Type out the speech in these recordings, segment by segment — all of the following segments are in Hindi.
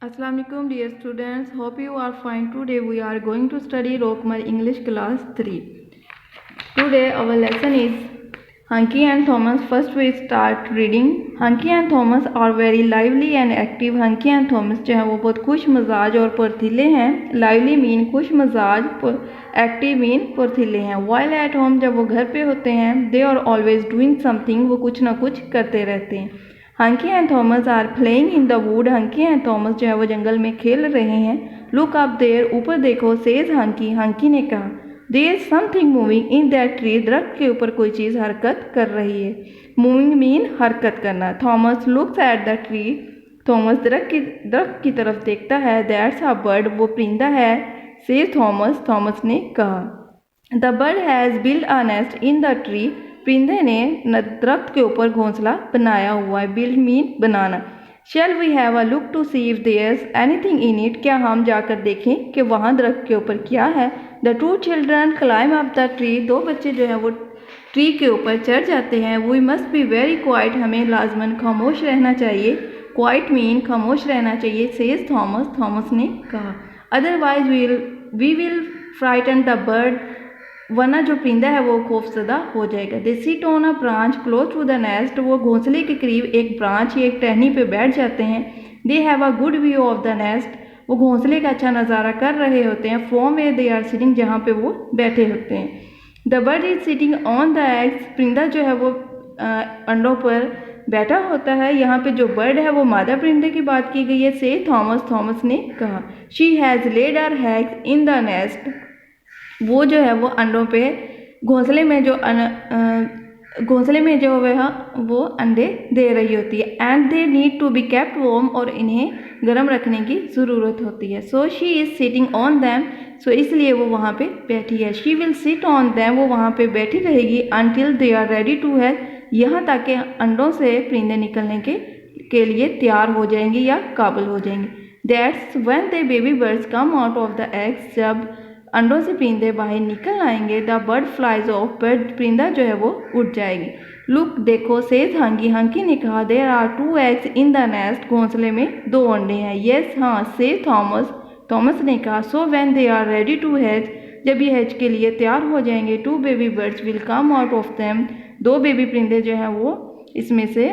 Assalamualaikum dear students, hope you are fine. Today we are going to study Rockmar English class 3. Today our lesson is Hunky and Thomas. First we start reading. Hunky and Thomas are very lively and active. Hunky and Thomas जो है वो बहुत खुश मिजाज और फुर्तीले हैं. Lively मीन खुश मिजाज, active मीन फुर्तीले हैं. While at home जब वो घर पे होते हैं, they are always doing something, वो कुछ ना कुछ करते रहते हैं. Hunky and Thomas are playing in the wood. Hunky and Thomas जो है वो जंगल में खेल रहे हैं. लुक अप देयर, ऊपर देखो. सेज हंकी, हंकी ने कहा. There is something moving in that tree. दरख्त के ऊपर कोई चीज़ हरकत कर रही है. मूविंग मीन हरकत करना. Thomas looks at the tree. Thomas दरख्त की तरफ देखता है. दैट्स अ बर्ड, वो परिंदा है. सेज थॉमस, थॉमस ने कहा. The bird has build a nest in the tree. परिंदे ने दरख्त के ऊपर घोंसला बनाया हुआ है. बिल्ड मीन बनाना. Shall we have a look to see if there's anything in it. क्या हम जाकर देखें कि वहाँ दरख्त के ऊपर क्या है. The two children climb up the tree. दो बच्चे जो हैं वो ट्री के ऊपर चढ़ जाते हैं. We must be very quiet, हमें लाजमन खामोश रहना चाहिए. क्वाइट मीन खामोश रहना चाहिए. सेज थॉमस, थॉमस ने कहा. Otherwise we will frighten the bird, वरना जो परिंदा है वो खौफजदा हो जाएगा. They sit on a branch close to the nest. वो घोंसले के करीब एक ब्रांच या एक टहनी पे बैठ जाते हैं. They have a good view of the nest. वो घोंसले का अच्छा नज़ारा कर रहे होते हैं. From where they are sitting, जहाँ पे वो बैठे होते हैं. The bird is sitting on the eggs. परिंदा जो है वो अंडों पर बैठा होता है. यहाँ पे जो बर्ड है वो मादा परिंदे की बात की गई है. से थॉमस, थॉमस ने कहा. She has laid her eggs in the nest. वो जो है वो अंडों पे घोंसले में जो है वो अंडे दे रही होती है. And they need to be kept warm, और इन्हें गर्म रखने की ज़रूरत होती है. So she is sitting on them. So इसलिए वो वहाँ पे बैठी है. She will sit on them, वो वहाँ पे बैठी रहेगी. Until they are ready to have, यहाँ तक कि अंडों से परिंदे निकलने के लिए तैयार हो जाएंगे या काबिल हो जाएंगे. That's when they baby birds come out of the eggs. जब अंडों से परिंदे बाहर निकल आएंगे. The bird flies of, bird परिंदा जो है वो उड़ जाएगी. लुक देखो. सेज हंकी, हंकी ने कहा. There are two eggs in the nest. घोंसले में दो अंडे हैं. येस हाँ. से थॉमस, थॉमस ने कहा. So when they are ready to hatch, जब ये हैच के लिए तैयार हो जाएंगे. Two baby birds will come out of them. दो बेबी परिंदे जो हैं वो इसमें से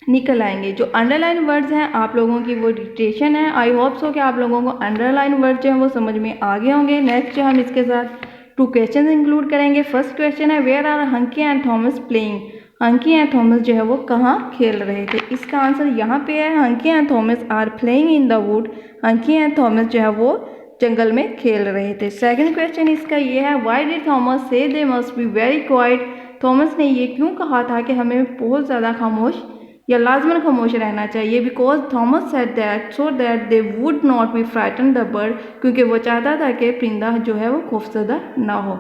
निकल आएंगे. जो अंडरलाइन वर्ड्स हैं आप लोगों की वो डिक्टेशन है. आई होप सो कि आप लोगों को अंडरलाइन वर्ड जो है वो समझ में आ गए होंगे. नेक्स्ट जो हम इसके साथ 2 क्वेश्चन इंक्लूड करेंगे. फर्स्ट क्वेश्चन है where are Hunky and Thomas playing. Hunky and Thomas जो है वो कहाँ खेल रहे थे. इसका आंसर यहाँ पे है. Hunky and Thomas are playing in the wood. Hunky and Thomas जो है वो जंगल में खेल रहे थे. सेकेंड क्वेश्चन इसका ये है वाई डिड थॉमस से they must be very quite. Thomas ने ये क्यों कहा था कि हमें बहुत ज़्यादा खामोश या लाजमन खामोश रहना चाहिए. Because Thomas said that so that they would not be frighten the bird, क्योंकि वो चाहता था कि परिंदा जो है वो खौफजदा ना हो.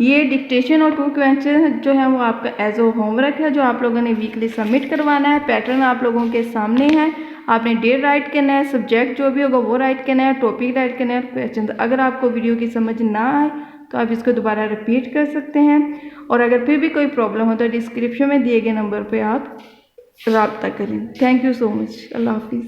ये डिक्टेशन और 2 क्वेश्चन जो है वो आपका एज ओ होमवर्क है जो आप लोगों ने वीकली सबमिट करवाना है. पैटर्न आप लोगों के सामने है. आपने डेट राइट करना है, सब्जेक्ट जो भी होगा वो राइट करना है, टॉपिक राइट करना है, क्वेश्चन. अगर आपको वीडियो की समझ ना आए तो आप इसको दोबारा रिपीट कर सकते हैं. और अगर फिर भी कोई प्रॉब्लम हो तो डिस्क्रिप्शन में दिए गए नंबर पर आप राब्ता करें. Thank you so much. अल्लाह हाफिज़.